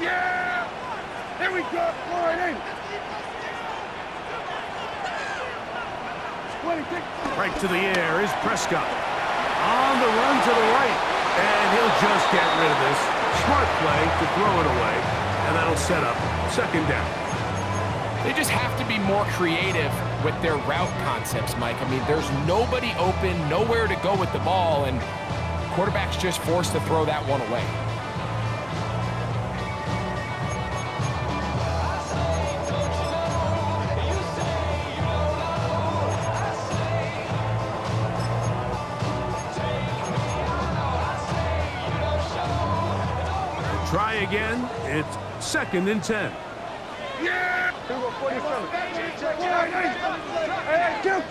Yeah! Here we go! Line in! Right to the air is Prescott. On the run to the right. And he'll just get rid of this. Smart play to throw it away. And that'll set up second down. They just have to be more creative with their route concepts, Mike. I mean, there's nobody open, nowhere to go with the ball, and quarterback's just forced to throw that one away. Try again. It's 2nd and 10. Yeah! Hey, kill!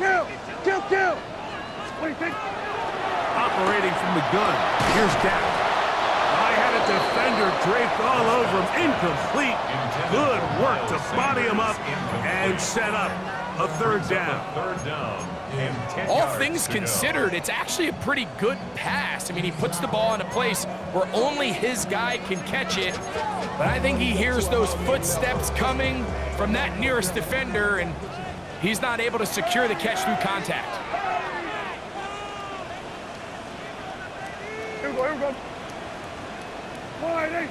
What do you think? Operating from the gun. Here's Dak. I had a defender draped all over him. Incomplete. Good work to body him up and set up a 3rd down. All things considered, it's actually a pretty good pass. I mean, he puts the ball in a place where only his guy can catch it. But I think he hears those footsteps coming from that nearest defender, and he's not able to secure the catch through contact. Here we go. Wide eight.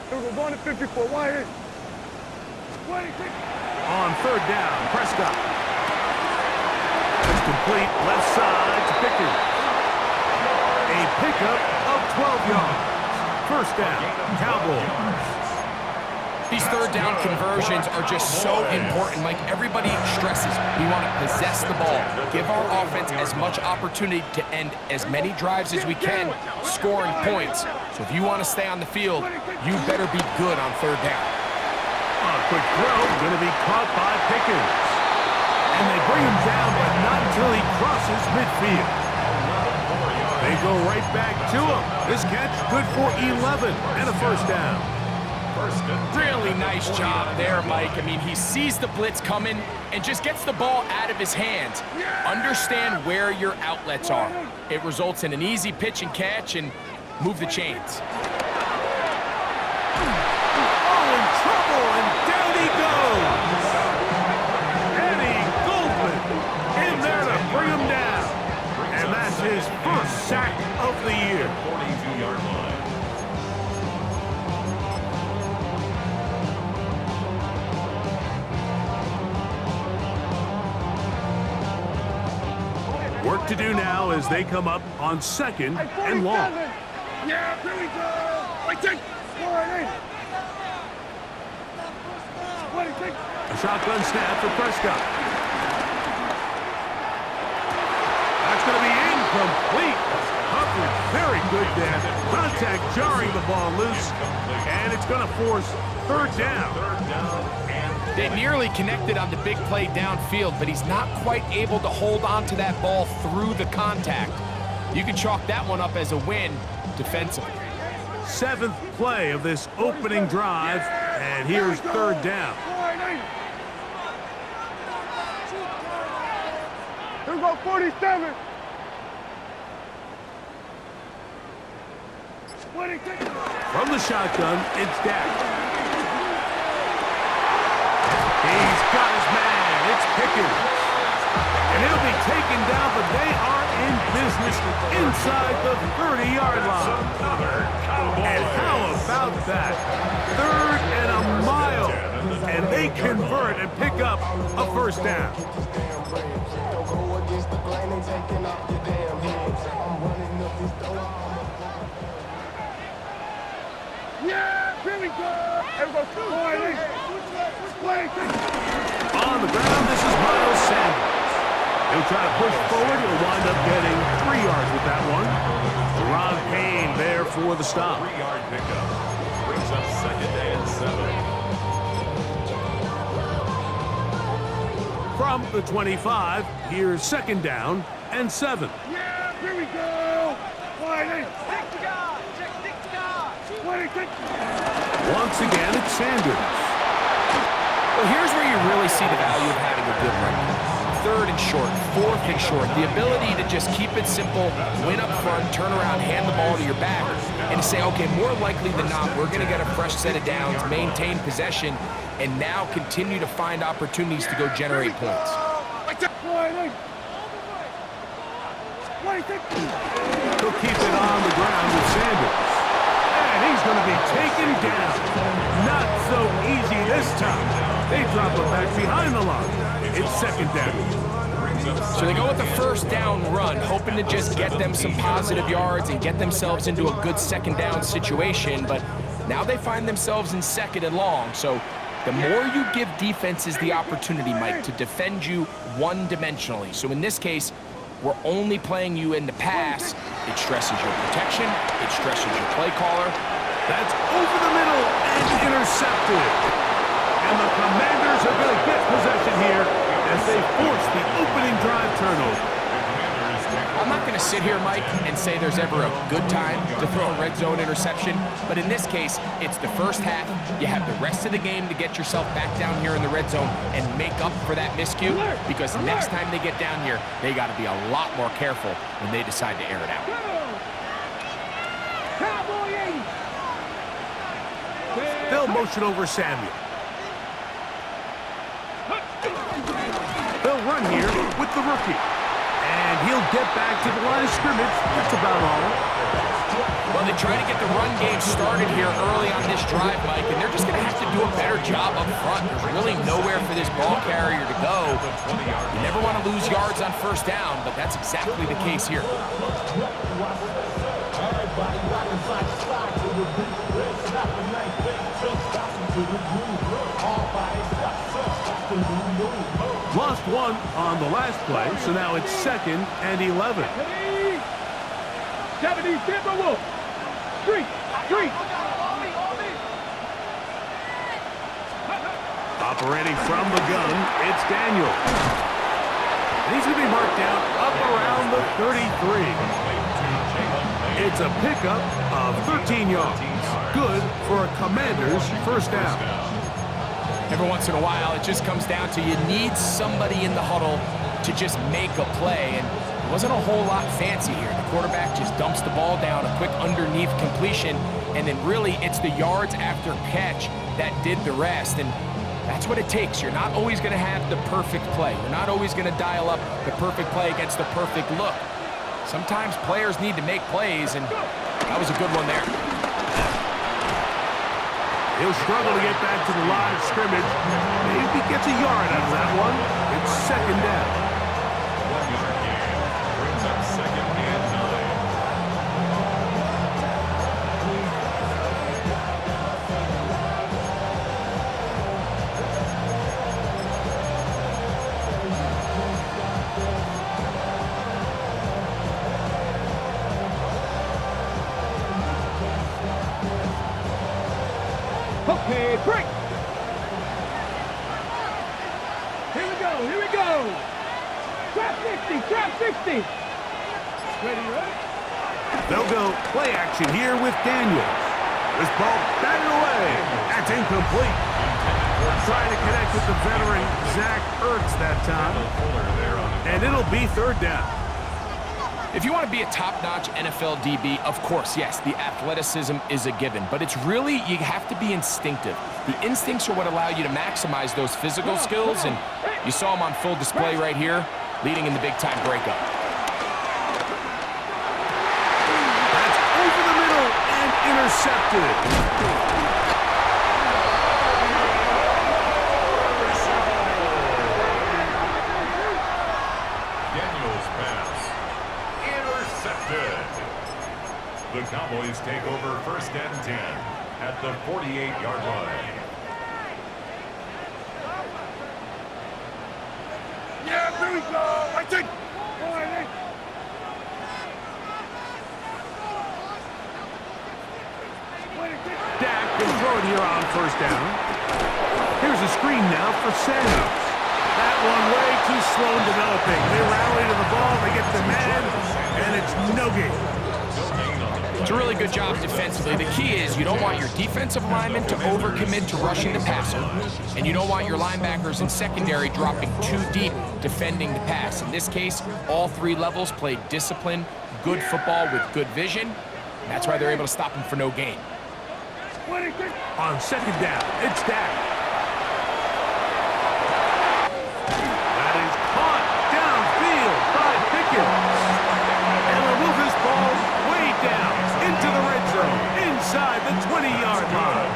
Here we go, going to 54, wide eight. On 3rd down, Prescott. It's complete, left side to Pickens. A pickup of 12 yards. 1st down, Cowboys. These 3rd down conversions are just so important. Like, everybody stresses, we want to possess the ball, give our offense as much opportunity to end as many drives as we can, scoring points. So if you want to stay on the field, you better be good on 3rd down. Quick throw, going to be caught by Pickens. And they bring him down, but not until he crosses midfield. They go right back to him. This catch good for 11 and a 1st down. Really nice job there, Mike. I mean, he sees the blitz coming and just gets the ball out of his hands. Understand where your outlets are. It results in an easy pitch and catch and move the chains. His 1st sack of the year. 42-yard line. Work to do now as they come up on 2nd and long. Yeah, here we go. I take A shotgun snap for Prescott. That's going to be incomplete. Humphrey, very good there. Contact jarring the ball loose, and it's going to force 3rd down. They nearly connected on the big play downfield, but he's not quite able to hold on to that ball through the contact. You can chalk that one up as a win defensively. 7th play of this opening drive, and here's 3rd down. Here we go, 47. From the shotgun, it's Dak. He's got his man. It's Pickens. And he'll be taken down, but they are in business inside the 30-yard line. And how about that? 3rd and a mile. And they convert and pick up a 1st down. Yeah, here we go. On the ground, this is Miles Sanders. He'll try to push forward. He'll wind up getting 3 yards with that one. Ron Payne there for the stop. 3-yard pickup. Brings up 2nd and 7. From the 25, here's 2nd down and 7. Yeah, here we go. Once again, it's Sanders. Well, here's where you really see the value of having a good run. 3rd and short, 4th and short, the ability to just keep it simple, win up front, turn around, hand the ball to your back, and to say, okay, more likely than not, we're going to get a fresh set of downs, maintain possession, and now continue to find opportunities to go generate points. He'll keep it on the ground with Sanders. And he's going to be taken down. Not so easy this time. They drop him back behind the line. It's 2nd down. So they go with the 1st down run, hoping to just get them some positive yards and get themselves into a good 2nd down situation, but now they find themselves in 2nd and long. So the more you give defenses the opportunity, Mike, to defend you one-dimensionally. So in this case, we're only playing you in the pass. It stresses your protection. It stresses your play caller. That's over the middle and intercepted. And the Commanders are going to get possession here as they force the opening drive turnover. I'm not going to sit here, Mike, and say there's ever a good time to throw a red zone interception, but in this case, it's the first half. You have the rest of the game to get yourself back down here in the red zone and make up for that miscue, because next time they get down here, they got to be a lot more careful when they decide to air it out. They'll motion over Samuel. They'll run here with the rookie. And he'll get back to the line of scrimmage. That's about all. Well, they try to get the run game started here early on this drive, Mike, and they're just going to have to do a better job up front. There's really nowhere for this ball carrier to go. You never want to lose yards on 1st down, but that's exactly the case here. Lost one on the last play, so now it's 2nd and 11. 70, Timberwolf. Street. Operating from the gun, it's Daniel. And he's going to be marked down up around the 33. It's a pickup of 13 yards. Good for a Commander's 1st down. Every once in a while, it just comes down to you need somebody in the huddle to just make a play, and it wasn't a whole lot fancy here. The quarterback just dumps the ball down, a quick underneath completion, and then really it's the yards after catch that did the rest, and that's what it takes. You're not always going to have the perfect play. You're not always going to dial up the perfect play against the perfect look. Sometimes players need to make plays, and that was a good one there. He'll struggle to get back to the line of scrimmage. Maybe gets a yard out of that one. It's 2nd down. 1-yard gain brings up 2nd and 9. Okay, break. Here we go. Trap 60. Ready? They'll go play action here with Daniels. This ball batted away. That's incomplete. Trying to connect with the veteran Zach Ertz that time. And it'll be 3rd down. If you want to be a top-notch NFL DB, of course, yes, the athleticism is a given, but it's really, you have to be instinctive. The instincts are what allow you to maximize those physical skills, and you saw him on full display right here, leading in the big-time breakup. That's over the middle and intercepted. The Cowboys take over 1st and 10 at the 48-yard line. Yeah, here we go. I think. Dak can throw it here on 1st down. Here's a screen now for Sanders. That one way too slow in developing. They rally to the ball, they get the man, and it's no gain. It's a really good job defensively. The key is you don't want your defensive linemen to overcommit to rushing the passer, and you don't want your linebackers and secondary dropping too deep defending the pass. In this case, all three levels played disciplined, good football with good vision. And that's why they're able to stop him for no gain. On second down, it's down. That is caught downfield by Pickens. And will move this ball way down into the red zone, inside the 20-yard line.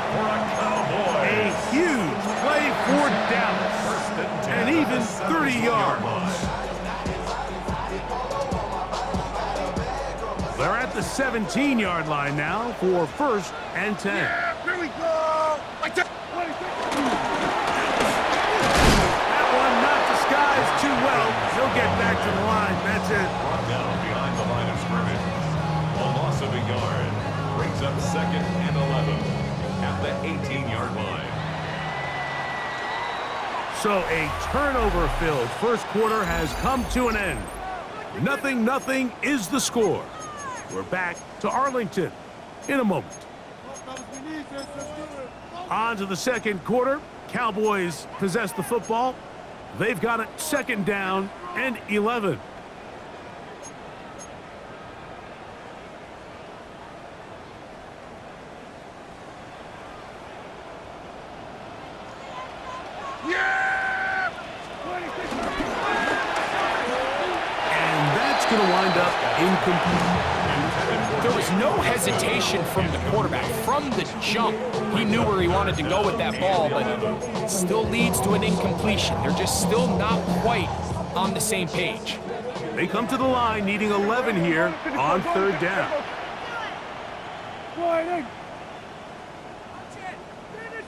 A huge play for Dallas, and even 30 yards. They're at the 17-yard line now for 1st and 10. Yeah, here we go. That one not disguised too well. He'll get back to the line. That's it. Brought down behind the line of scrimmage. A loss of a yard brings up 2nd and 11 at the 18-yard line. So a turnover-filled first quarter has come to an end. 0-0 is the score. We're back to Arlington in a moment. On to the second quarter. Cowboys possess the football. They've got it 2nd down and 11. And that's going to wind up incomplete. There was no hesitation from the quarterback. From the jump, he knew where he wanted to go with that ball, but it still leads to an incompletion. They're just still not quite on the same page. They come to the line needing 11 here on 3rd down.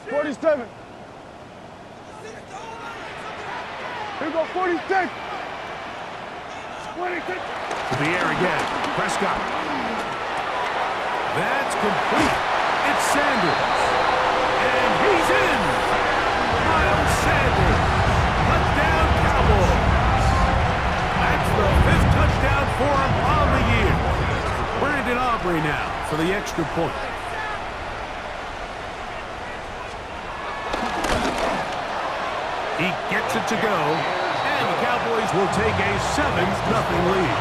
47. Here we go, 46. 26. To the air again. Prescott. That's complete. It's Sanders. And he's in. Miles Sanders. Touchdown, Cowboys. That's the 5th touchdown for him on the year. Brandon Aubrey now for the extra point. He gets it to go. And the Cowboys will take a 7-0 lead.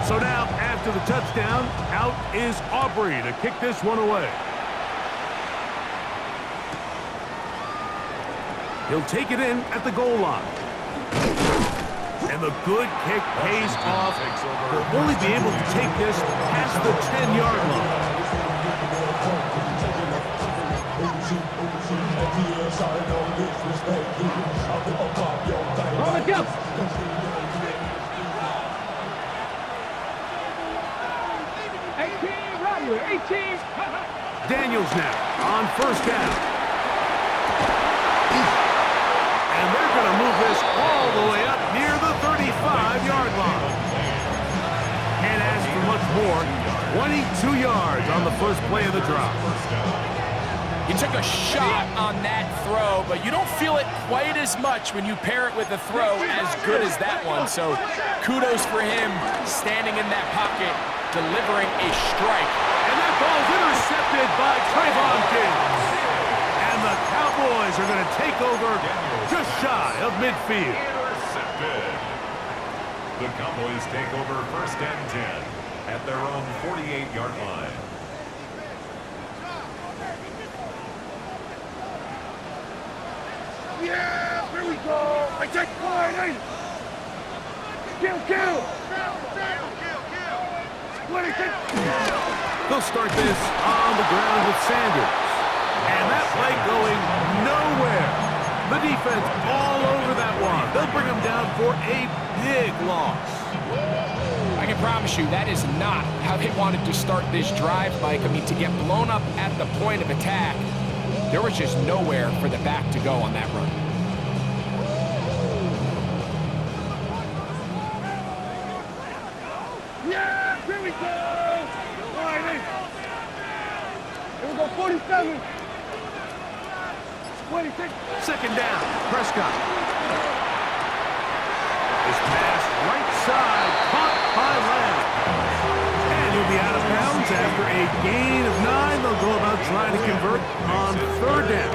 So now, after the touchdown, out is Aubrey to kick this one away. He'll take it in at the goal line. And the good kick pays off. He'll only be able to take this past the 10-yard line. On the jump. Daniels now on 1st down. And they're going to move this all the way up near the 35-yard line. Can't ask for much more. 22 yards on the first play of the drop. He took a shot on that throw, but you don't feel it quite as much when you pair it with a throw as good as that one. So kudos for him standing in that pocket, delivering a strike. And that ball's intercepted by Trayvon Diggs. And the Cowboys are going to take over just shy of midfield. Intercepted. The Cowboys take over 1st and 10 at their own 48-yard line. Yeah, here we go. I take one. Kill. 26. They'll start this on the ground with Sanders. And that play going nowhere. The defense all over that one. They'll bring him down for a big loss. I can promise you that is not how they wanted to start this drive, Mike. I mean, to get blown up at the point of attack, there was just nowhere for the back to go on that run. Yeah, here we go. All right, here we go, 47. Second down, Prescott. This pass right side, caught by Lamb. And he'll be out of bounds after a gain of 9. They'll go about trying to convert on third down.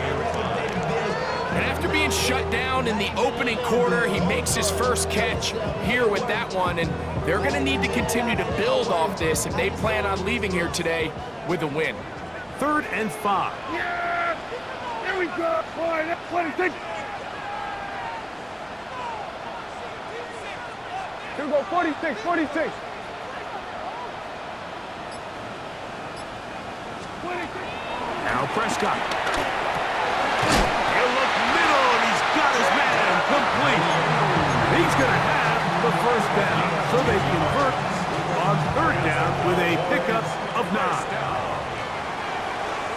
And after being shut down in the opening quarter, he makes his first catch here with that one. And they're going to need to continue to build off this if they plan on leaving here today with a win. 3rd and 5. Yeah! Here we go! Boy, that's 26. Here we go, 46, 46. 26. Now Prescott. He'll look middle, and he's got his man complete. He's going to have the first down, so they convert on third down with a pickup of 9.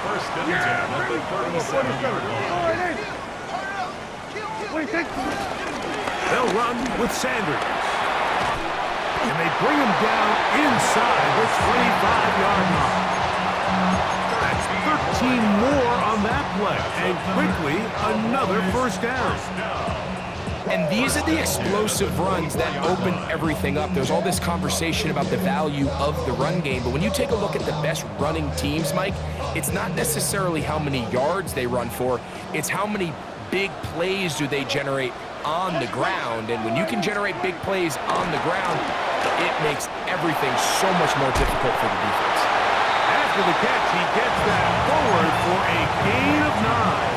First and 10 at the 37-yard line. 26. They'll run with Sanders. And they bring him down inside the 25-yard line. That's 13 more on that play. And quickly, another first down. And these are the explosive runs that open everything up. There's all this conversation about the value of the run game, but when you take a look at the best running teams, Mike, it's not necessarily how many yards they run for, it's how many big plays do they generate on the ground. And when you can generate big plays on the ground, it makes everything so much more difficult for the defense. After the catch, he gets that forward for a gain of 9.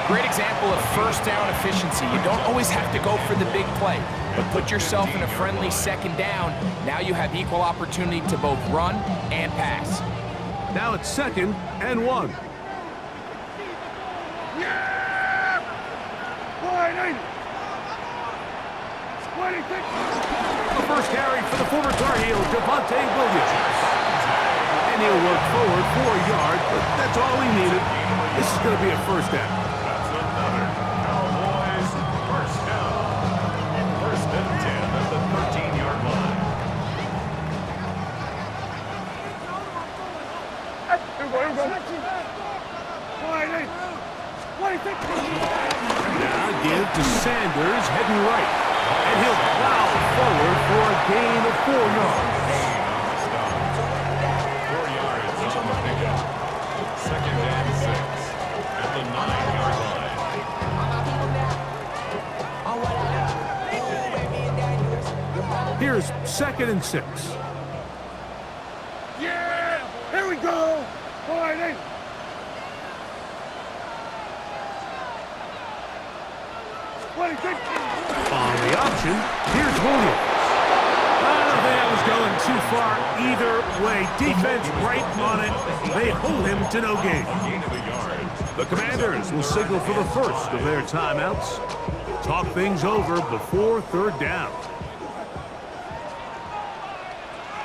Great example of first down efficiency. You don't always have to go for the big play, but put yourself in a friendly second down. Now you have equal opportunity to both run and pass. Now it's 2nd and 1. Yeah! Boy, 26. The first carry for the former Tar Heel, Devontae Williams. And he'll work forward for a yard, but that's all he needed. This is going to be a first down. That's another Cowboys first down. First and 10 at the 13-yard line. Here we go. 26. Now give to Sanders, heading right. And he'll plow forward for a gain of 4 yards. 4 yards on the pickup. Second and 6 at the 9-yard line. Here's 2nd and 6. Yeah! Here we go. Boy, 26. On the option, here's Williams. I don't think I was going too far either way. Defense right on it. They hold him to no gain. Gain of a yard. The Commanders will signal for the first of their timeouts. Talk things over before third down.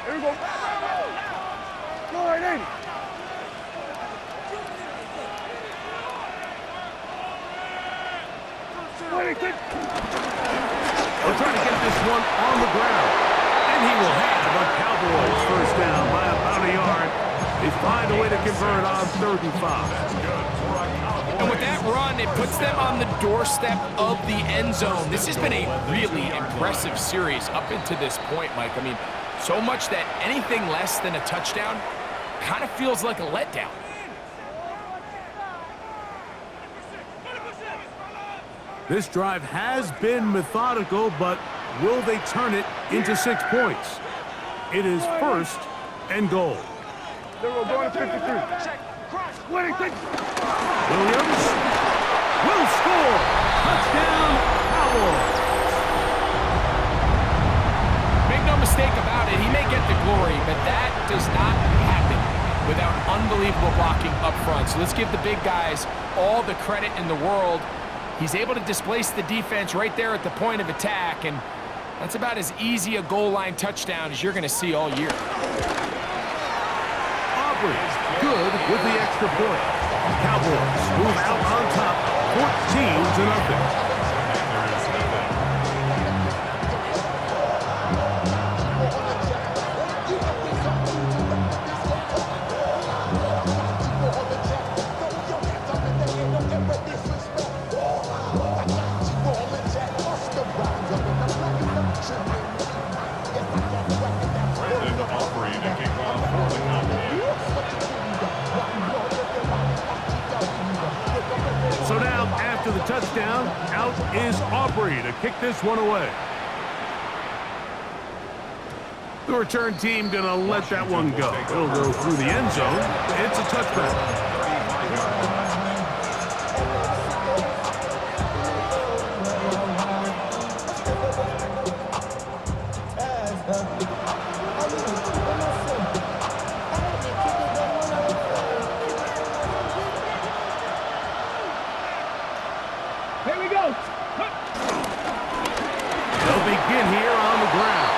Here we go. Boy, 80. They'll try to get this one on the ground. And he will have a Cowboys first down by about a yard. They find a way to convert on 3rd and 5. And with that run, it puts them on the doorstep of the end zone. This has been a really impressive series up into this point, Mike. I mean, so much that anything less than a touchdown kind of feels like a letdown. This drive has been methodical, but will they turn it into 6 points? It is 1st and goal. They were going to 53. 26. Williams will score. Touchdown, Cowboys. Make no mistake about it, he may get the glory, but that does not happen without unbelievable blocking up front. So let's give the big guys all the credit in the world. He's able to displace the defense right there at the point of attack, and that's about as easy a goal line touchdown as you're going to see all year. Aubrey, good with the extra point. Cowboys move out on top, 14-0. touchdown. Out is Aubrey to kick this one away. The return team going to let that one go. It'll go through the end zone. It's a touchback. Here we go. They'll begin here on the ground.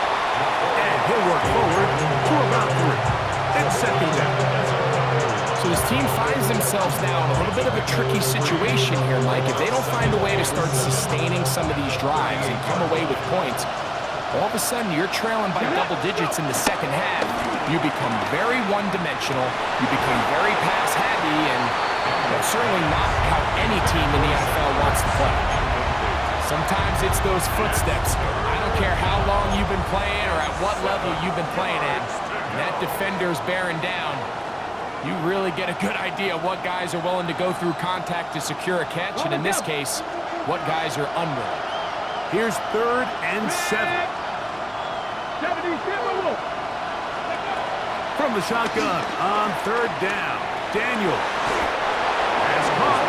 And he'll work forward to about 3. It's second down. So his team finds themselves now in a little bit of a tricky situation here, Mike. If they don't find a way to start sustaining some of these drives and come away with points, all of a sudden you're trailing by double digits in the second half. You become very one-dimensional. You become very pass-heavy, and certainly not how any team in the NFL wants to play. Sometimes it's those footsteps. I don't care how long you've been playing or at what level you've been playing at. And that defender's bearing down. You really get a good idea what guys are willing to go through contact to secure a catch, and in this case, what guys are unwilling. Here's 3rd and 7. From the shotgun on 3rd down. Daniel has caught.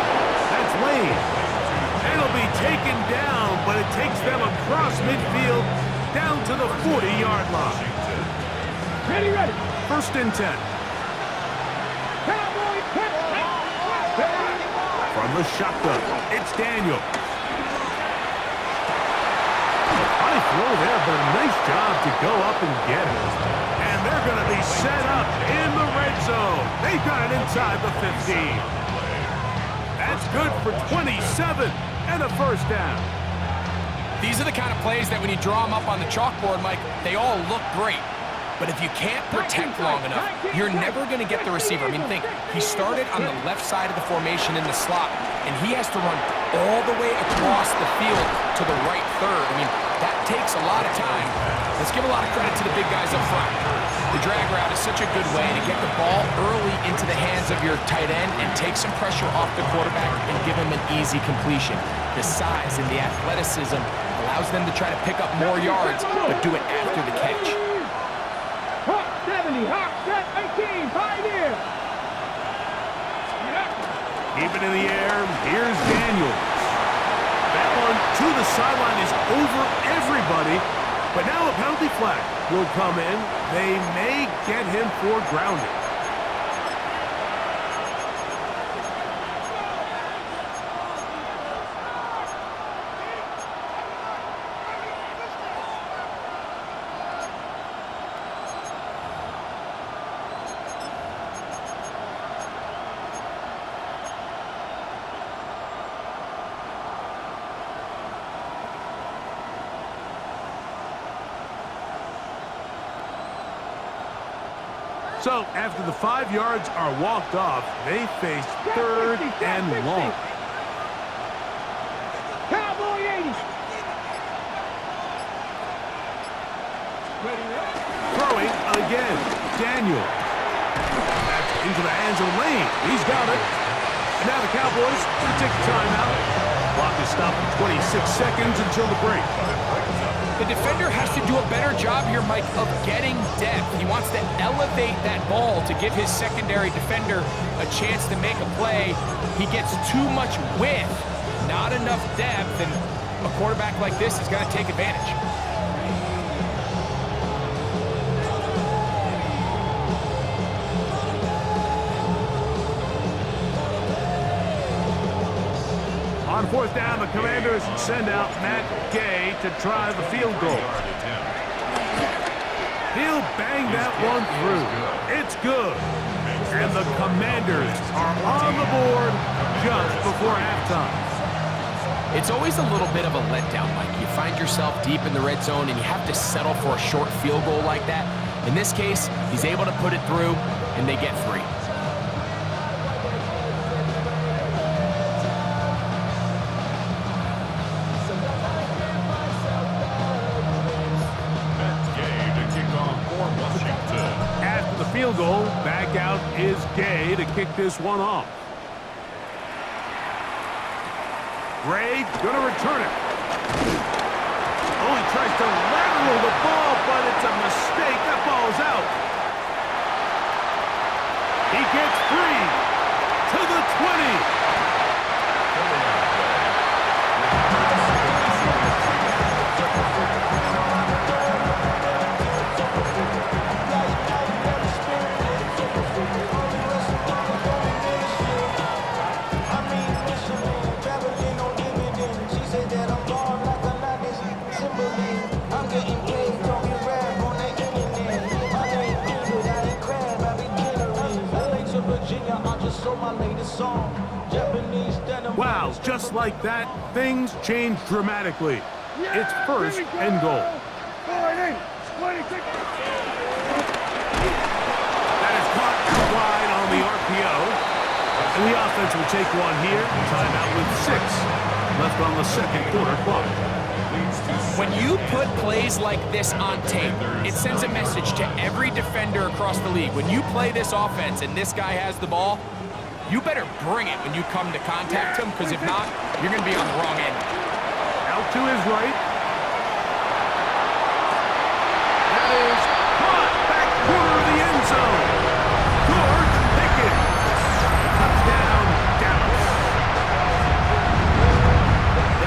That's Lane. It'll be taken down, but it takes them across midfield down to the 40-yard line. Ready. 1st and 10. From the shotgun, it's Daniel. High throw there, but a nice job to go up and get it. And they're going to be set up in the red zone. They've got it inside the 15. That's good for 27 and a 1st down. These are the kind of plays that when you draw them up on the chalkboard, Mike, they all look great. But if you can't protect long enough, you're never going to get the receiver. I mean, think, he started on the left side of the formation in the slot, and he has to run all the way across the field to the right third. I mean, that takes a lot of time. Let's give a lot of credit to the big guys up front. The drag route is such a good way to get the ball early into the hands of your tight end and take some pressure off the quarterback and give him an easy completion. The size and the athleticism allows them to try to pick up more yards, but do it after the catch. Hot 70, hot set 18, pioneer. Keep it in the air. Here's Daniels. That one to the sideline is over everybody. But now a penalty flag will come in. They may get him for grounding. So after the 5 yards are walked off, they face 3rd and long. Cowboy 80. Throwing again, Daniel. That's into the hands of Lane. He's got it. And now the Cowboys will take a timeout. Clock is stopped for 26 seconds until the break. The defender has to do a better job here, Mike, of getting depth. He wants to elevate that ball to give his secondary defender a chance to make a play. He gets too much width, not enough depth, and a quarterback like this is going to take advantage. On 4th down, the Commanders send out Matt Gay to try the field goal. He'll bang that one through. It's good. And the Commanders are on the board just before halftime. It's always a little bit of a letdown, Mike. You find yourself deep in the red zone and you have to settle for a short field goal like that. In this case, he's able to put it through, and they get 3. Field goal, back out is Gay to kick this one off. Gray gonna return it. Oh, he tries to lateral the ball, but it's a mistake. That ball is out. He gets free to the 20. Wow, just like that, things change dramatically. It's first and goal. That is caught out wide on the RPO. And the offense will take one here. Timeout with 6 left on the second quarter clock. When you put plays like this on tape, it sends a message to every defender across the league. When you play this offense and this guy has the ball, you better bring it when you come to contact him, because if not, you're going to be on the wrong end. Out to his right. That is caught back corner of the end zone. George Pickens. Touchdown, Dallas.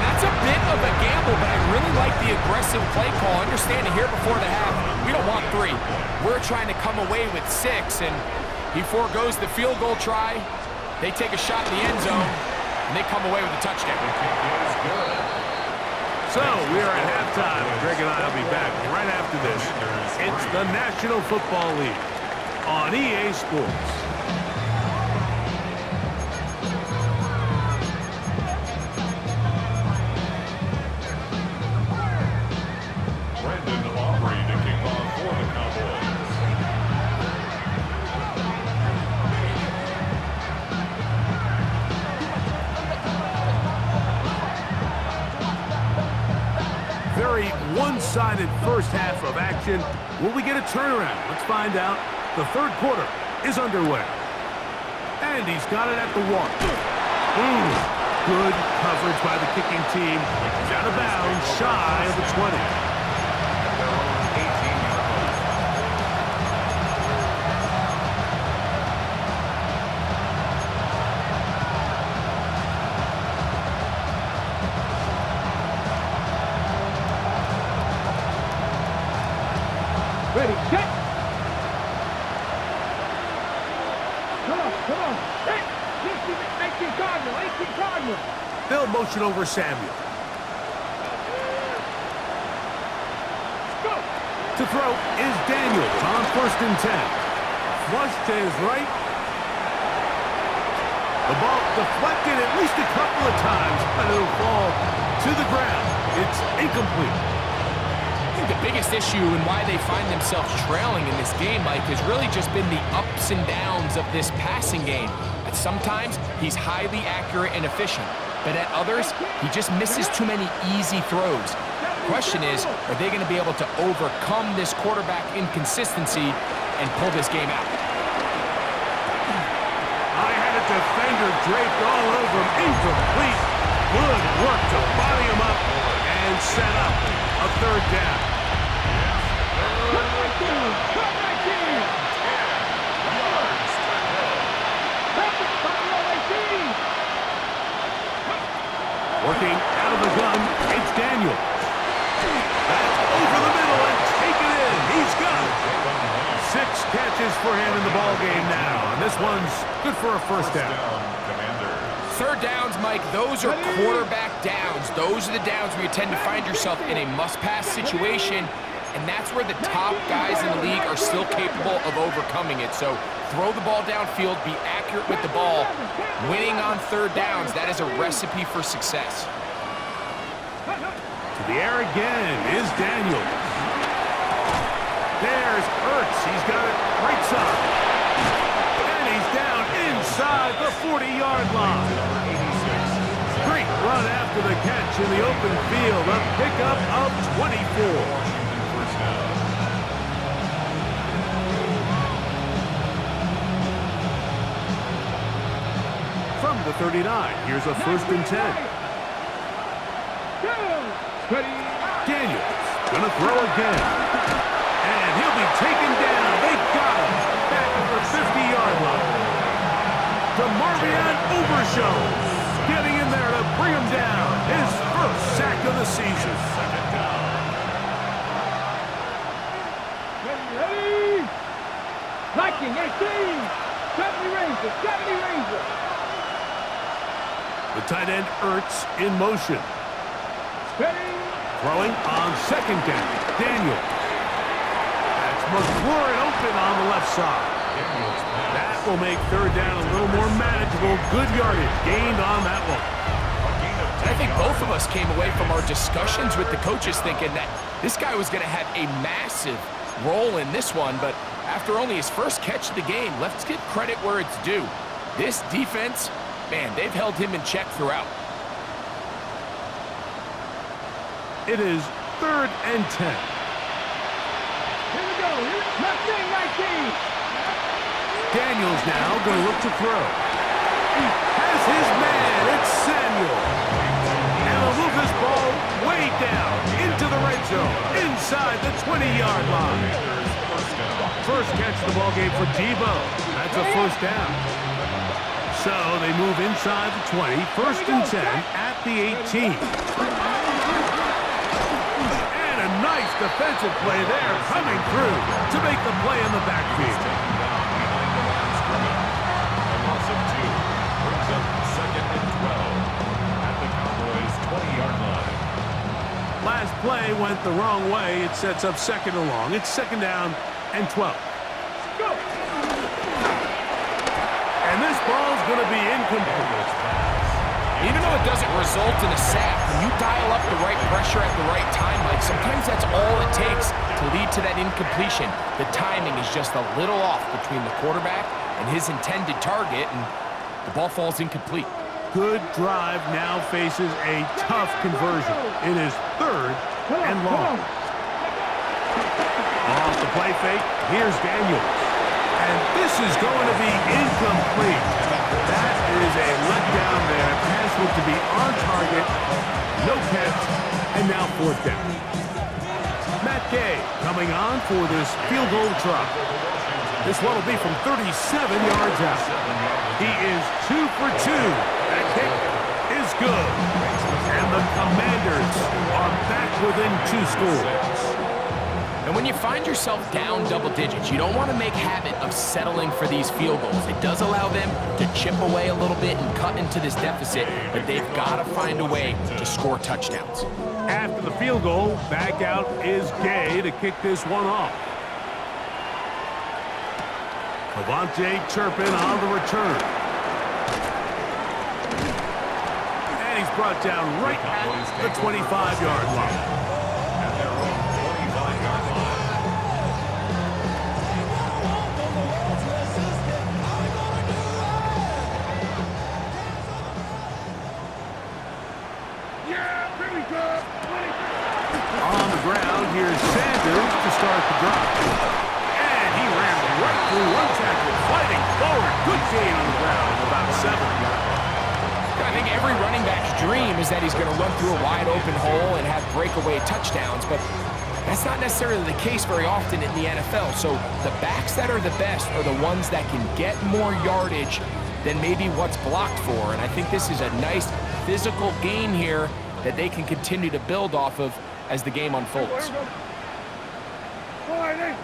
And that's a bit of a gamble, but I really like the aggressive play call. Understanding here before the half, we don't want 3. We're trying to come away with 6, and he forgoes the field goal try. They take a shot in the end zone, and they come away with a touchdown. So, we are at halftime. Greg and I will be back right after this. It's the National Football League on EA Sports. Very one-sided first half of action. Will we get a turnaround? Let's find out. The third quarter is underway. And he's got it at the 1. Good coverage by the kicking team. He's out of bounds, shy of the 20. Ready, set. Come on. Hey, 18 Cardinal. They'll motion over Samuel. Go. To throw is Daniels on 1st and 10. Flush to his right. The ball deflected at least a couple of times, but it'll fall to the ground. It's incomplete. The biggest issue and why they find themselves trailing in this game, Mike, has really just been the ups and downs of this passing game. At sometimes, he's highly accurate and efficient, but at others, he just misses too many easy throws. The question is, are they going to be able to overcome this quarterback inconsistency and pull this game out? I had a defender draped all over him. Incomplete. Good work to body him up and set up a third down. Working out of the gun, it's Daniel. That's over the middle and taken in. He's got it. 6 catches for him in the ball game now, and this one's good for a first down. Third downs, Mike, those are quarterback downs. Those are the downs where you tend to find yourself in a must-pass situation, and that's where the top guys in the league are still capable of overcoming it. So throw the ball downfield, be accurate with the ball. Winning on third downs, that is a recipe for success. To the air again is Daniels. There's Ertz. He's got it right side. And he's down inside the 40-yard line. Great run after the catch in the open field. A pickup of 24. From the 39, here's a 1st and 10. Ready. Daniels gonna throw again. And he'll be taken down. They got him back at the 50-yard line. DeMarvion Overshown getting in there to bring him down. His first sack of the season. Ready. Viking 18. 70 Ranger. 70 Ranger. The tight end Ertz in motion. Ready. Throwing on second down. Daniels. That's McLaurin open on the left side. That will make third down a little more manageable. Good yardage gained on that one. I think both of us came away from our discussions with the coaches thinking that this guy was going to have a massive role in this one, but after only his first catch of the game, let's give credit where it's due. This defense, man, they've held him in check throughout. It is 3rd and 10. Here we go. Left wing 19. Daniels now going to look to throw. He has his man. It's Samuel. And he'll move this ball way down into the red zone, inside the 20-yard line. First catch of the ball game for Debo. That's a first down. So they move inside the 20, 1st and 10 at the 18. And a nice defensive play there coming through to make the play in the backfield. Last play went the wrong way. It sets up 2nd and long. It's 2nd down and 12. Go. And this ball's going to be incomplete. Even though it doesn't result in a sack, when you dial up the right pressure at the right time, like sometimes that's all it takes to lead to that incompletion. The timing is just a little off between the quarterback and his intended target, and the ball falls incomplete. Good drive now faces a tough conversion. It is 3rd and long. Off the play fake, here's Daniels. And this is going to be incomplete. That is a letdown there. Pass looked to be on target. No catch, and now 4th down. Matt Gay coming on for this field goal try. This one will be from 37 yards out. He is 2 for 2. That kick is good. And the Commanders are back within 2 scores. And when you find yourself down double digits, you don't want to make habit of settling for these field goals. It does allow them to chip away a little bit and cut into this deficit, but they've got to find a way to score touchdowns. After the field goal, back out is Gay to kick this one off. Avante Turpin on the return. And he's brought down right at the 25-yard line. On the ground, here's Sanders to start the drive. And he ran right through one tackle, fighting forward. Good gain on the ground, about 7. I think every running back's dream is that he's going to run through a wide open hole and have breakaway touchdowns, but that's not necessarily the case very often in the NFL. So the backs that are the best are the ones that can get more yardage than maybe what's blocked for. And I think this is a nice physical gain here that they can continue to build off of as the game unfolds. Now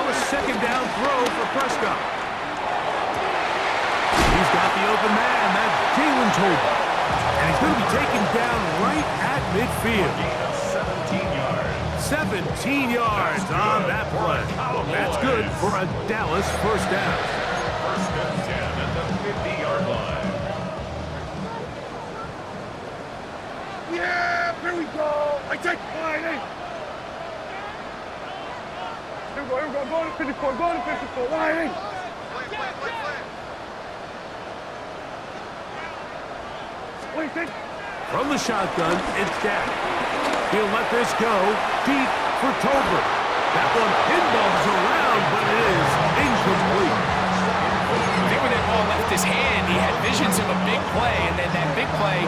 a 2nd down throw for Prescott. He's got the open man. That's Jalen Tolbert. And he's going to be taken down right at midfield. 17 yards on that play. That's good for a Dallas first down. 1st and 10 at the 50-yard line. Yeah, here we go. I take Friday. Here we go. Go to 54. Go to 54. Friday. From the shotgun, it's Dak. He'll let this go deep for Tolbert. That one pinballs around, but it is incomplete. I think when that ball left his hand, he had visions of a big play, and then that big play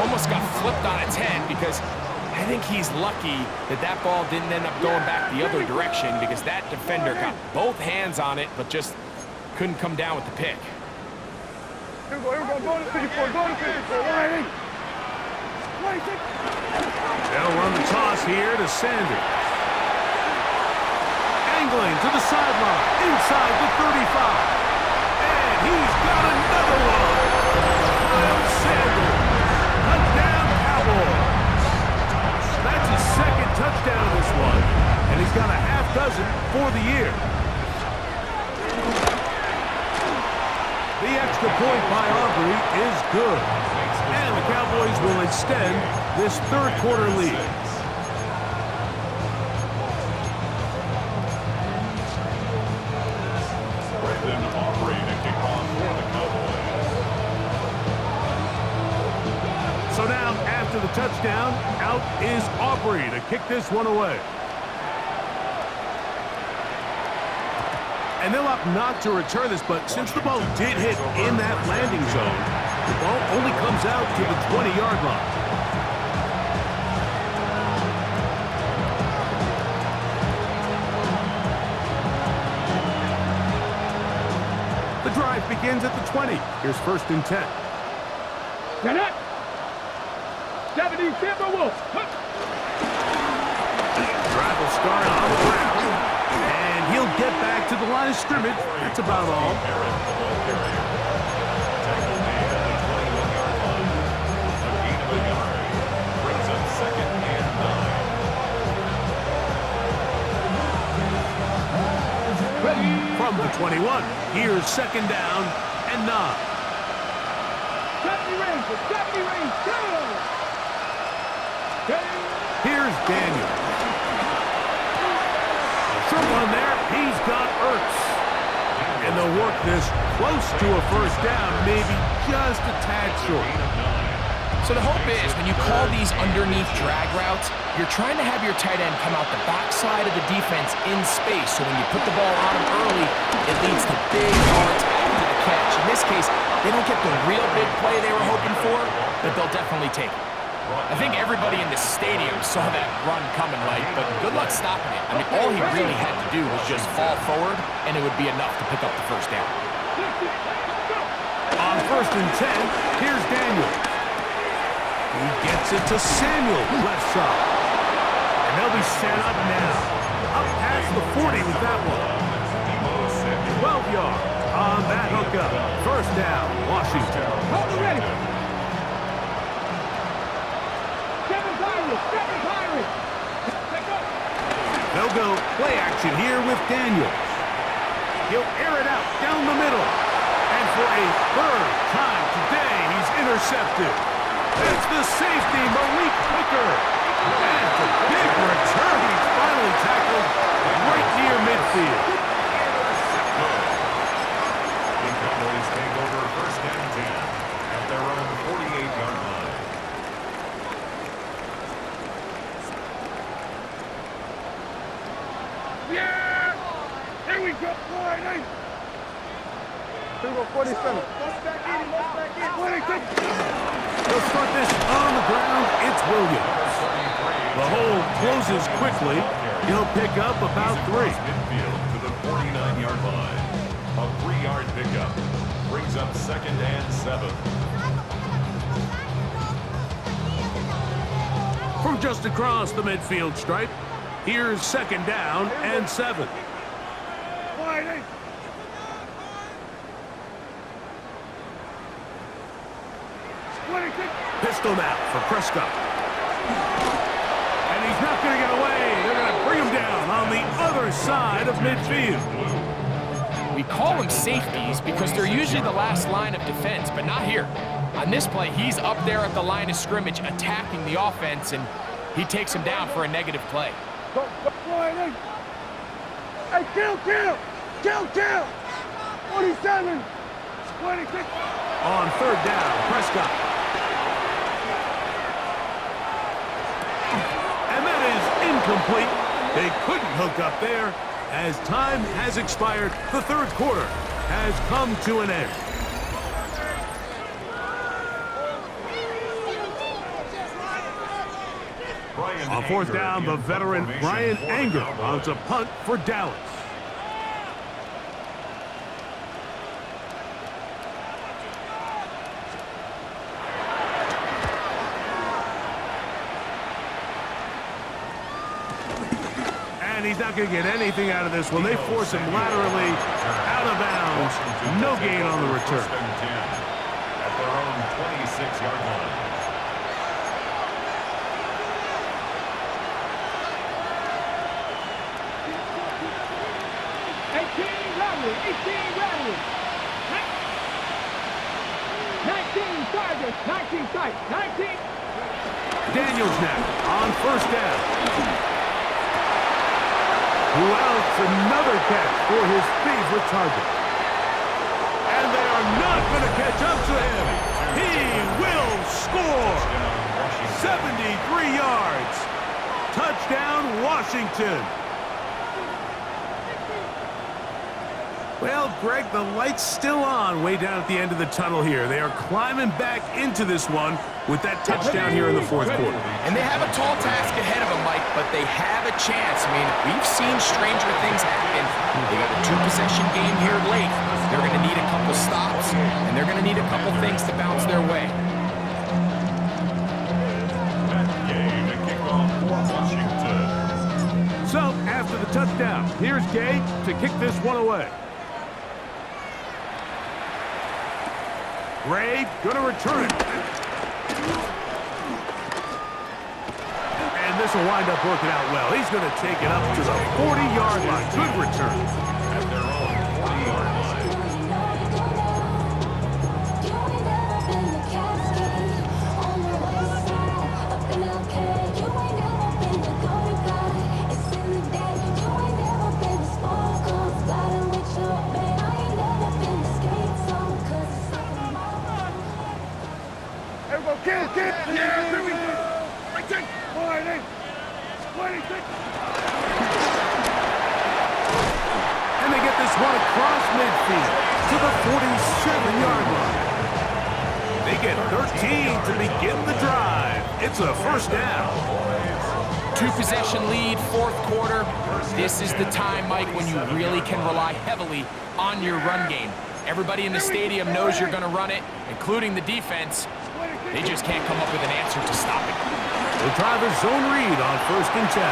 almost got flipped on its head because I think he's lucky that that ball didn't end up going back the other direction because that defender got both hands on it but just couldn't come down with the pick. Here we go, go to 54, go to 54, Whiting. They'll run the toss here to Sanders. Angling to the sideline, inside the 35. And he's got another one. Miles Sanders, touchdown Cowboys. That's his second touchdown of this one, and he's got a half dozen for the year. The extra point by Aubrey is good. And the Cowboys will extend this third quarter lead. So now, after the touchdown, out is Aubrey to kick this one away. And they'll opt not to return this, but since the ball did hit in that landing zone, the ball only comes out to the 20-yard line. The drive begins at the 20. Here's 1st and 10. Get it! 70 Timberwolves. Drive will start on the ground. And he'll get back to the line of scrimmage. That's about all. From the 21, here's 2nd down and 9. 70 range, go! Here's Daniel. Short one there, he's got Ertz. And they'll work this close to a 1st down, maybe just a tad short. So the hope is when you call these underneath drag routes, you're trying to have your tight end come out the backside of the defense in space. So when you put the ball on him early, it leads to big yards after the catch. In this case, they don't get the real big play they were hoping for, but they'll definitely take it. I think everybody in the stadium saw that run coming, right? But good luck stopping it. I mean, all he really had to do was just fall forward, and it would be enough to pick up the 1st down. On 1st and 10, here's Daniel. He gets it to Samuel, left side. And they'll be set up now. Up past the 40 with that one. 12 yards on that hookup. 1st down, Washington. Hold it ready. They'll go play action here with Daniels. He'll air it out down the middle. And for a 3rd time today, he's intercepted. It's the safety, Malik Hooker. And a big return. He's finally tackled right near midfield. The Cowboys take over 1st and 10 at their own 48-yard line. Yeah! Here we go, boy! Here we go, 47. They'll start this on the ground. It's Williams. The hole closes quickly. He'll pick up about 3. Midfield to the 49-yard line. A 3-yard pickup brings up 2nd and 7. From just across the midfield stripe, here's 2nd down and 7. Pistol now for Prescott. And he's not going to get away. They're going to bring him down on the other side of midfield. We call them safeties because they're usually the last line of defense, but not here. On this play, he's up there at the line of scrimmage attacking the offense, and he takes him down for a negative play. Hey, kill! 47! 26! On 3rd down, Prescott. And that is incomplete. They couldn't hook up there. As time has expired, the 3rd quarter has come to an end. On fourth down, the veteran Brian Anger runs a punt for Dallas. And he's not going to get anything out of this one. They force him laterally out of bounds. No gain on the return. At their own 26-yard line. 19 sight, 19. Daniels now on first down. Wells another catch for his favorite target. And they are not going to catch up to him. He will score. 73 yards. Touchdown, Washington. Well, Greg, the light's still on way down at the end of the tunnel here. They are climbing back into this one with that touchdown here in the fourth quarter. And they have a tall task ahead of them, Mike, but they have a chance. I mean, we've seen stranger things happen. They got a two-possession game here late. They're going to need a couple stops, and they're going to need a couple things to bounce their way. That game to kick off for Washington. So, after the touchdown, here's Gay to kick this one away. Gray going to return it. And this will wind up working out well. He's going to take it up to the 40-yard line. Good return. At their own 40-yard line. Kill, kill. Yeah, here we go. 26. And they get this one across midfield to the 47-yard line. They get 13 to begin the drive. It's a first down. Two-possession lead, fourth quarter. This is the time, Mike, when you really can rely heavily on your run game. Everybody in the stadium knows you're going to run it, including the defense. They just can't come up with an answer to stop it. They'll try the zone read on first and 10.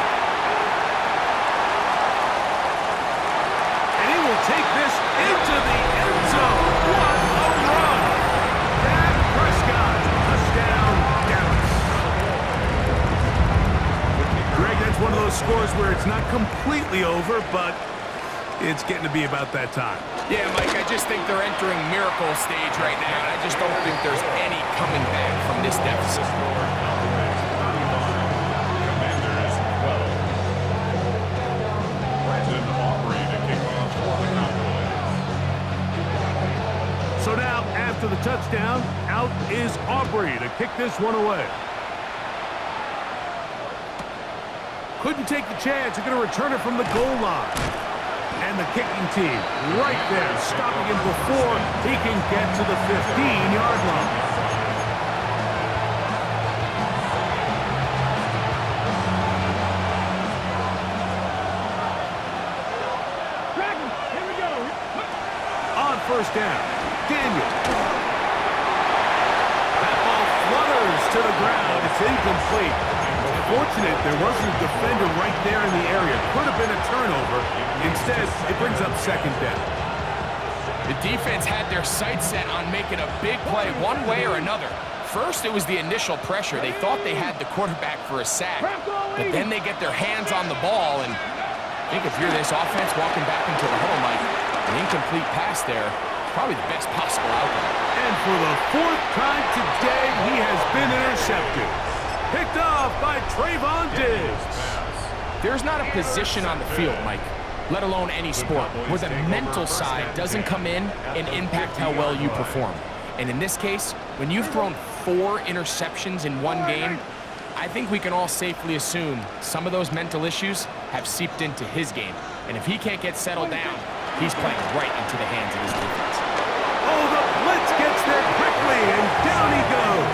And he will take this into the end zone. What a run! Dak Prescott, touchdown, Dallas. Greg, that's one of those scores where it's not completely over, but it's getting to be about that time. Yeah, Mike, I just think they're entering miracle stage right now, and I just don't think there's any coming back from this deficit. Commanders 12. Brandon Aubrey to kick off for the Cowboys. So now, after the touchdown, out is Aubrey to kick this one away. Couldn't take the chance. They're going to return it from the goal line. And the kicking team right there, stopping him before he can get to the 15-yard line. Here we go. On first down, Daniel. That ball flutters to the ground. It's incomplete. Fortunate there wasn't a defender right there in the area. Could have been a turnover. Instead, it brings up second down. The defense had their sights set on making a big play one way or another. First, it was the initial pressure. They thought they had the quarterback for a sack, but then they get their hands on the ball, and I think if you're this offense walking back into the huddle, Mike, an incomplete pass there is probably the best possible outcome. And for the fourth time today, he has been intercepted. Picked off by Trayvon Diggs. There's not a position on the field, Mike, let alone any sport, where the mental side doesn't come in and impact how well you perform. And in this case, when you've thrown 4 interceptions in one game, I think we can all safely assume some of those mental issues have seeped into his game. And if he can't get settled down, he's playing right into the hands of his defense. Oh, the blitz gets there quickly, and down he goes.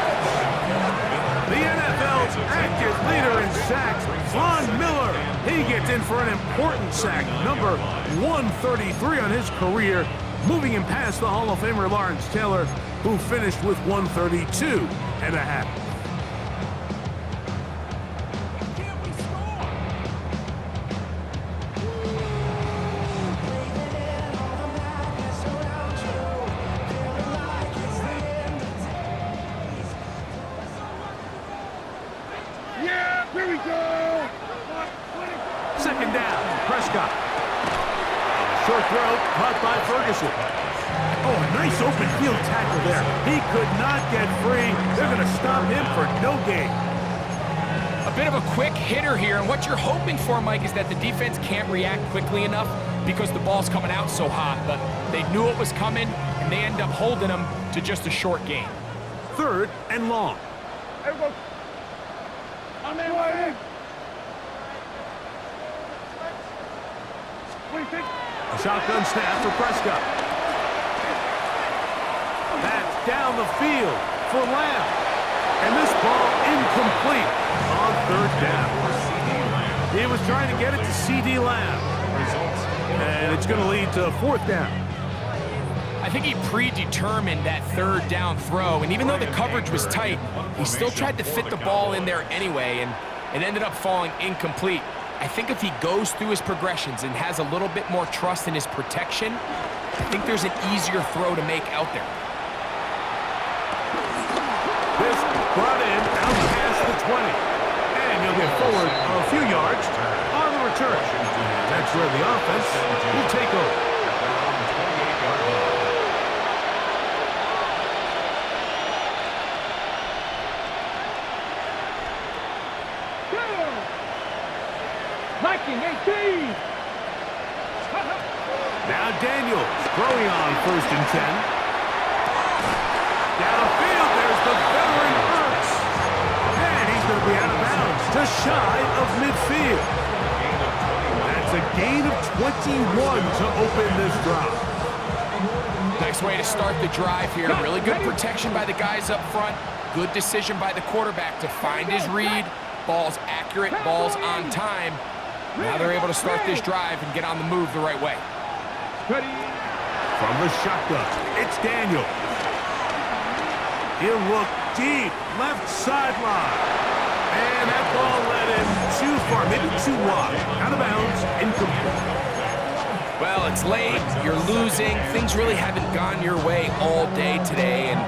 The NFL's Active leader in sacks, Von Miller. He gets in for an important sack, number 133 on his career, moving him past the Hall of Famer Lawrence Taylor, who finished with 132.5. Here we go! Second down, Prescott. Short throw, caught by Ferguson. Oh, a nice open field tackle there. He could not get free. They're going to stop him for no gain. A bit of a quick hitter here, and what you're hoping for, Mike, is that the defense can't react quickly enough because the ball's coming out so hot, but they knew it was coming, and they end up holding them to just a short gain. Third and long. Everyone. I'm in. What do you think? A shotgun snap for Prescott. That's down the field for Lamb. And this ball incomplete on third down. He was trying to get it to C.D. Lamb. And it's going to lead to fourth down. I think he predetermined that third down throw, and even though the coverage was tight, he still tried to fit the ball in there anyway, and it ended up falling incomplete. I think if he goes through his progressions and has a little bit more trust in his protection, I think there's an easier throw to make out there. This brought in out past the 20. And he'll get forward a few yards on the return. That's where the offense will take over. Viking 18! Now Daniels throwing on first and 10. Downfield, there's the veteran Hurts. And he's going to be out of bounds, just shy of midfield. That's a gain of 21 to open this drive. Nice way to start the drive here. Really good protection by the guys up front. Good decision by the quarterback to find his read. Ball's accurate, ball's on time. Now they're able to start this drive and get on the move the right way. From the shotgun, it's Daniels. He'll look deep, left sideline. And that ball led him too far, maybe too wide. Out of bounds, incomplete. Well, it's late, you're losing. Things really haven't gone your way all day today, and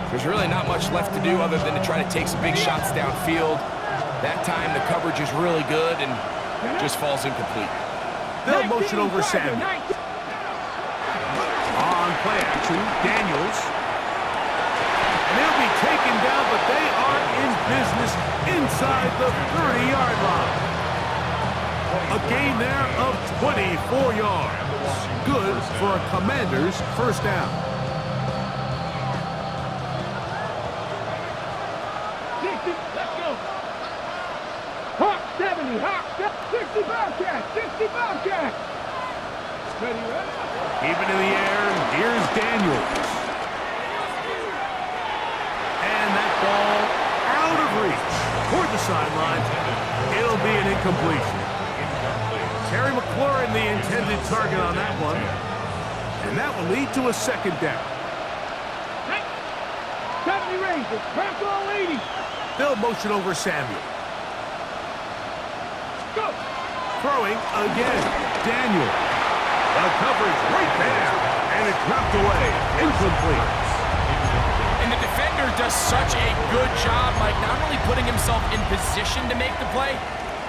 there's really not much left to do other than to try to take some big shots downfield. That time the coverage is really good and just falls incomplete. They'll motion over Samuel. On play action, Daniels. And they'll be taken down, but they are in business inside the 30-yard line. A gain there of 24 yards. Good for a Commander's first down. Let's go! Hawk 70, Hawk 60 Bobcat, 60 Bobcat! Ready, ready? Keep it in the air, and here's Daniels. And that ball out of reach toward the sideline. It'll be an incompletion. Terry McLaurin, the intended target on that one. And that will lead to a second down. 70 Rangers, crack all 80. They'll motion over Samuel. Go! Throwing again, Daniel. The coverage right there, and it's knocked away, incomplete. And the defender does such a good job, Mike, not only putting himself in position to make the play,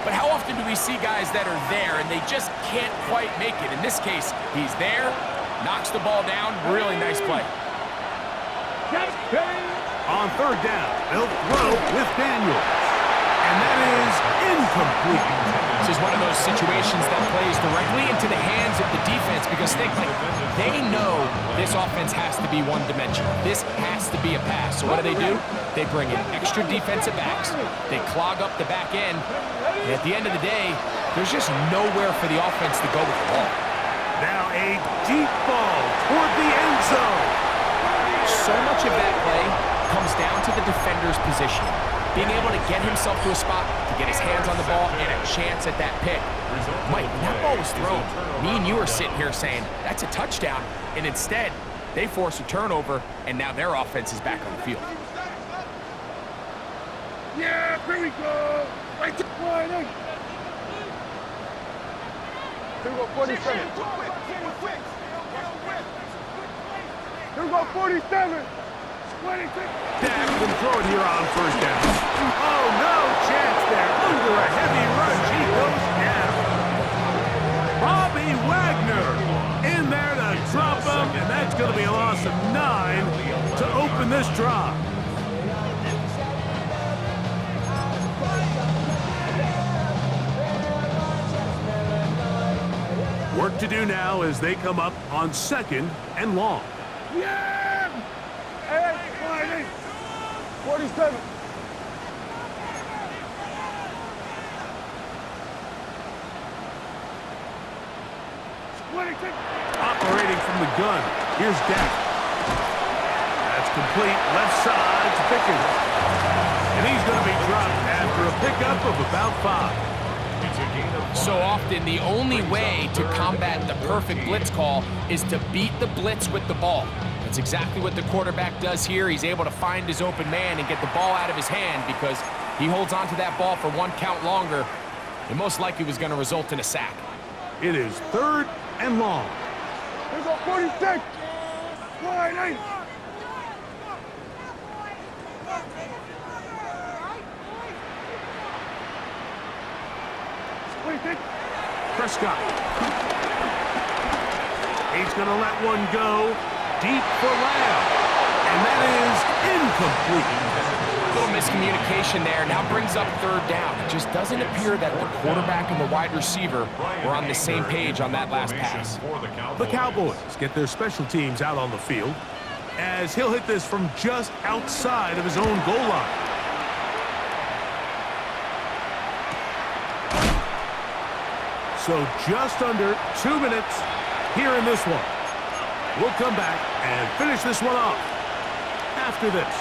but how often do we see guys that are there and they just can't quite make it? In this case, he's there, knocks the ball down, really nice play. On third down, they'll throw with Daniels. And that is incomplete. This is one of those situations that plays directly into the hands of the defense because they know this offense has to be one-dimensional. This has to be a pass. So what do? They bring in extra defensive backs. They clog up the back end. And at the end of the day, there's just nowhere for the offense to go with the ball. Now a deep ball toward the end zone. So much of that play comes down to the defender's position. being able to get himself to a spot, to get his hands on the ball, and a chance at that pick. Mike, when that ball was thrown, me and you are sitting here saying, that's a touchdown, and instead, they force a turnover, and now their offense is back on the field. Yeah, here we go. Right to line. Here we go, 47. Here we go, 47. 26. Dak can throw it here on first down. Oh, no chance there. Under a heavy rush, he goes down. Bobby Wagner in there to drop him, and that's going to be a loss of 9 to open this drive. Work to do now as they come up on 2nd and long. Yeah! Hey, 47. Operating from the gun, here's Dak. That's complete, left side to Pickens. And he's going to be dropped after a pickup of about 5. So often, the only way to combat the perfect blitz call is to beat the blitz with the ball. That's exactly what the quarterback does here. He's able to find his open man and get the ball out of his hand because he holds on to that ball for 1 count longer. It most likely was going to result in a sack. It is 3rd and long. Here's a 46. Line 8. Prescott. He's going to let one go deep for Lamb. And that is incomplete. A little miscommunication there. Now brings up 3rd down. It just doesn't appear that the quarterback and the wide receiver were on the same page on that last pass. The Cowboys get their special teams out on the field as he'll hit this from just outside of his own goal line. So just under 2 minutes here in this one. We'll come back and finish this one off after this.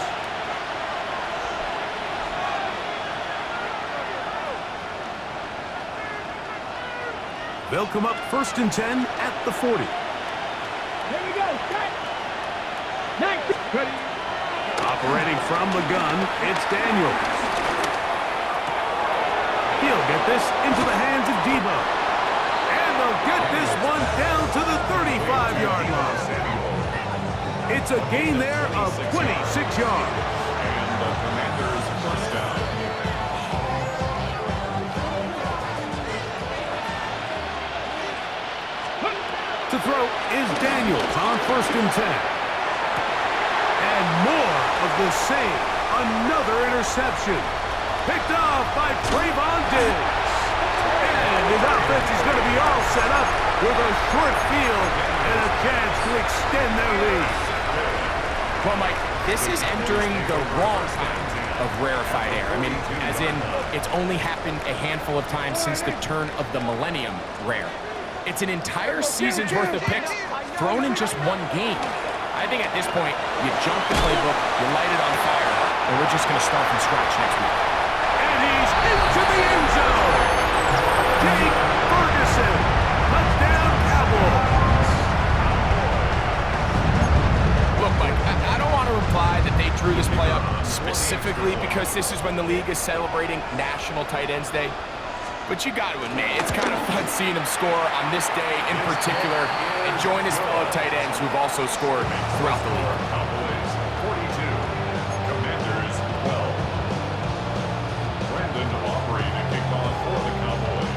They'll come up 1st and 10 at the 40. Here we go. Next. Ready. Operating from the gun, it's Daniels. He'll get this into the hands of Debo. And they'll get this one down to the 35-yard line. It's a gain there of 26 yards. And the Commanders' first down. To throw is Daniels on 1st and 10. And more of the same. Another interception. Picked off by Trayvon Diggs. And his offense is going to be all set up with a short field and a chance to extend their lead. Well, Mike, this is entering the wrong kind of rarefied air. I mean, as in, it's only happened a handful of times since the turn of the millennium rare. It's an entire season's worth of picks thrown in just one game. I think at this point, you jump the playbook, you light it on fire, and we're just going to start from scratch next week. And he's into the end zone. Jake Ferguson, touchdown Cowboys. Look, Mike, I don't want to imply that they drew this play up specifically because this is when the league is celebrating National Tight Ends Day. But you got to admit, it's kind of fun seeing him score on this day in particular and join his fellow tight ends who've also scored throughout the league. Cowboys 42, Commanders 12. Brandon Aubrey to kick off for the Cowboys.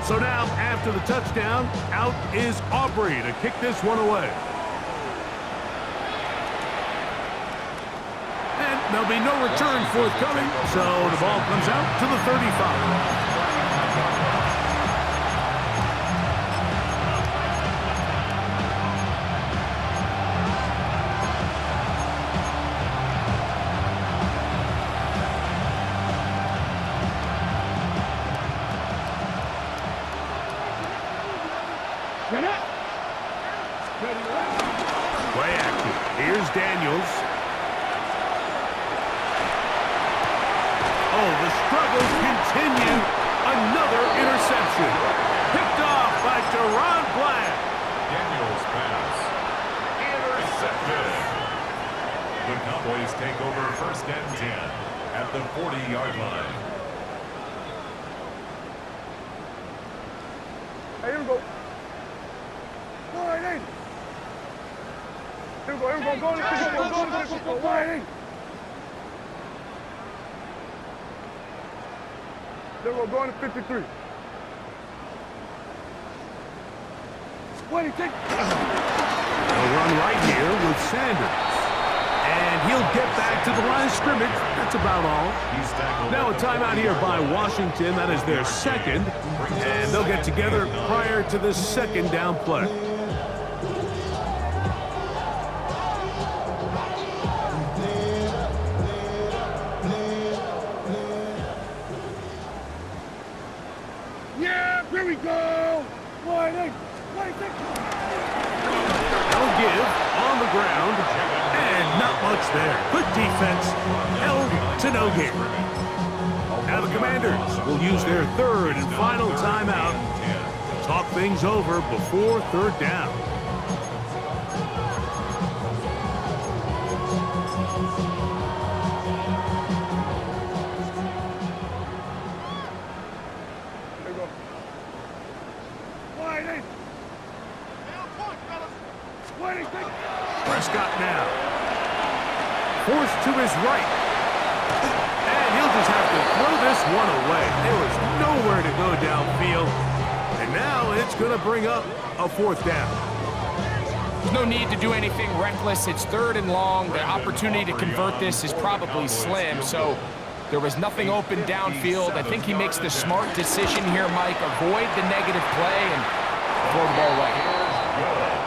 So now, after the touchdown, out is Aubrey to kick this one away. And there'll be no return forthcoming, so the ball comes out to the 35. Play action. Here's Daniels. continue. Another interception. Picked off by Deron Black. Daniels pass. Intercepted. The Cowboys take over 1st and 10 at the 40-yard line. Hey, here we go. Wide eight. Here we go, here we go. Go, wide eight. There we go, going to 53. Wait, take. They'll run right here with Sanders. And he'll get back to the line of scrimmage. That's about all. Now a timeout here by Washington. That is their second. And they'll get together prior to the second down play. Yeah, here we go. Wide eight. They'll give on the ground. And not much there. Good defense. Held to no gain. Now the Commanders will use their third and final timeout to talk things over before third down. There we go. Wide eight. Wide eight, take. Prescott now. Forced to his right. And he'll just have to throw this one away. There was nowhere to go downfield. And now it's going to bring up a 4th down. There's no need to do anything reckless. It's 3rd and long. The opportunity to convert this is probably slim. So there was nothing open downfield. I think he makes the smart decision here, Mike. Avoid the negative play and throw the ball away.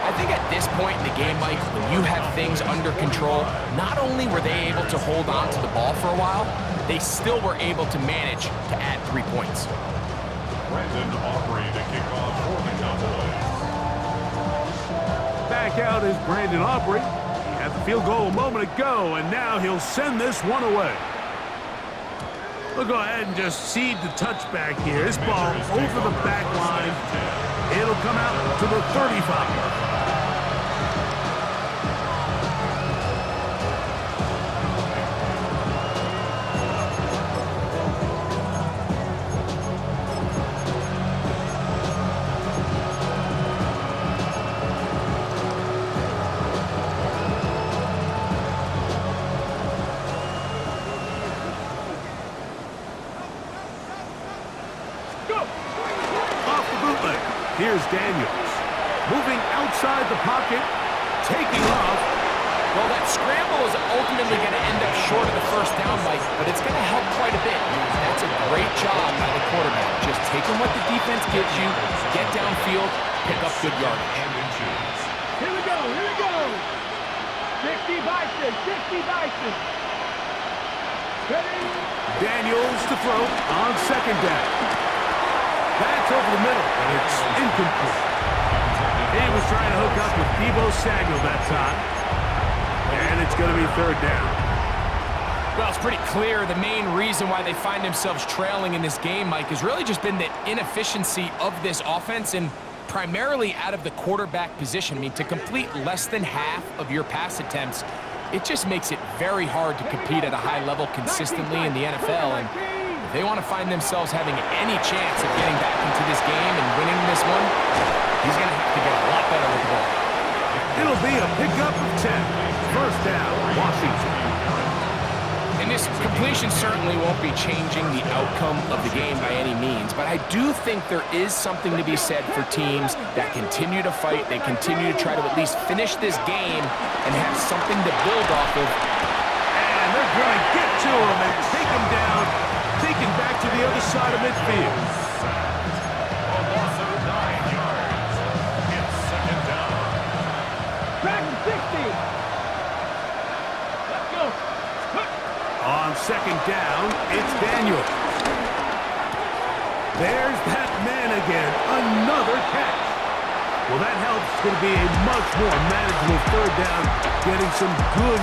I think at this point in the game, Mike, when you have things under control, not only were they able to hold on to the ball for a while, they still were able to manage to add 3 points. Brandon Aubrey to kick off for the Cowboys. Back out is Brandon Aubrey. He had the field goal a moment ago, and now he'll send this one away. We'll go ahead and just seed the touchback here. This ball over the back line. It'll come out to the 35. Here's Daniels. Moving outside the pocket, taking off. Well, that scramble is ultimately going to end up short of the 1st down, Mike, but it's going to help quite a bit. That's a great job by the quarterback. Just taking what the defense gives you, get downfield, pick up good yardage. Here we go, here we go. 60 Bison, 60 Bison. Ready? Daniels to throw on 2nd down. That's over the middle, and it's incomplete. He was trying to hook up with Deebo Samuel that time. And it's going to be 3rd down. Well, it's pretty clear the main reason why they find themselves trailing in this game, Mike, has really just been the inefficiency of this offense and primarily out of the quarterback position. I mean, to complete less than half of your pass attempts, it just makes it very hard to compete at a high level consistently in the NFL. And if they want to find themselves having any chance of getting back into this game and winning this one, he's going to have to get a lot better with the ball. It'll be a pickup of 10. 1st down, Washington. And this completion certainly won't be changing the outcome of the game by any means, but I do think there is something to be said for teams that continue to fight, they continue to try to at least finish this game and have something to build off of. And they're going to get to him and take him down, taken back to the other side of midfield. A loss of 9 yards. It's 2nd down. Back to 60. Let's go. On 2nd down, it's Daniel. There's that man again. Another catch. Well, that helps. It's going to be a much more manageable 3rd down, getting some good